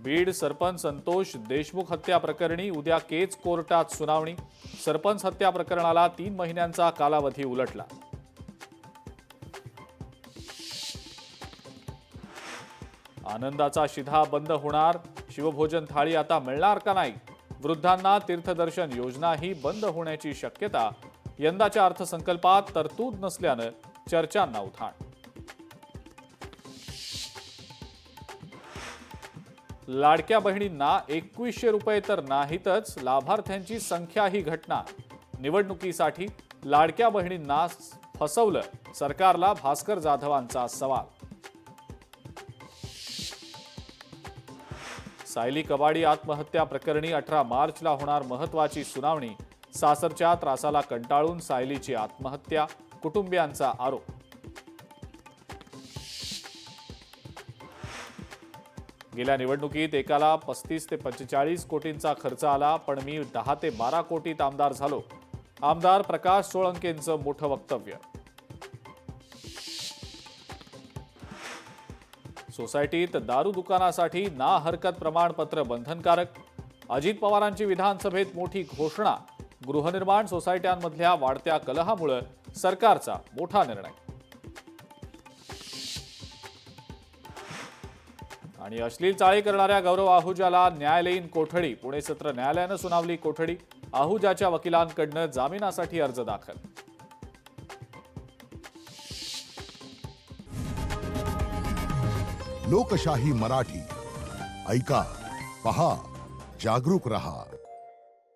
बीड सरपंच संतोष देशमुख हत्या प्रकरणी उद्या केज कोर्टात सुनावणी। सरपंच हत्या प्रकरणाला 3 महिन्यांचा कालावधी उलटला। आनंदाचा शिधा बंद होणार, शिवभोजन थाळी आता मिळणार का नाही? वृद्धांना तीर्थदर्शन योजनाही बंद होण्याची शक्यता। यंदाच्या अर्थसंकल्पात तरतूद नसल्यानं चर्चांना उधाण। लाडक्या बहिणींना 2100 रुपये तर नाहीतच, लाभार्थ्यांची संख्याही घटणार। निवडणुकीसाठी लाडक्या बहिणींना फसवलं, सरकारला भास्कर जाधवांचा सवाल। सायली कबाडी आत्महत्या प्रकरणी 18 मार्चला होणार महत्वाची सुनावणी। सासरच्या त्रासाला कंटाळून सायलीची आत्महत्या, कुटुंबियांचा आरोप। गेल्या निवडणुकीत एकाला 35 ते 45 कोटींचा खर्च आला, पण मी 10 ते 12 कोटीत आमदार झालो। आमदार प्रकाश सोळंकेंचं मोठं वक्तव्य। सोसायटीत दारू दुकानासाठी ना हरकत प्रमाणपत्र बंधनकारक। अजित पवारांची विधानसभेत मोठी घोषणा। गृहनिर्माण सोसायट्यांमधल्या वाढत्या कलहामुळे सरकारचा मोठा निर्णय। आणि अश्लील चाळे करणाऱ्या गौरव आहुजाला न्यायालयीन कोठडी। पुणे सत्र न्यायालयानं सुनावली कोठडी। आहुजाच्या वकिलांकडनं जामिनासाठी अर्ज दाखल। लोकशाही मराठी ऐका, पहा, जागरूक रहा।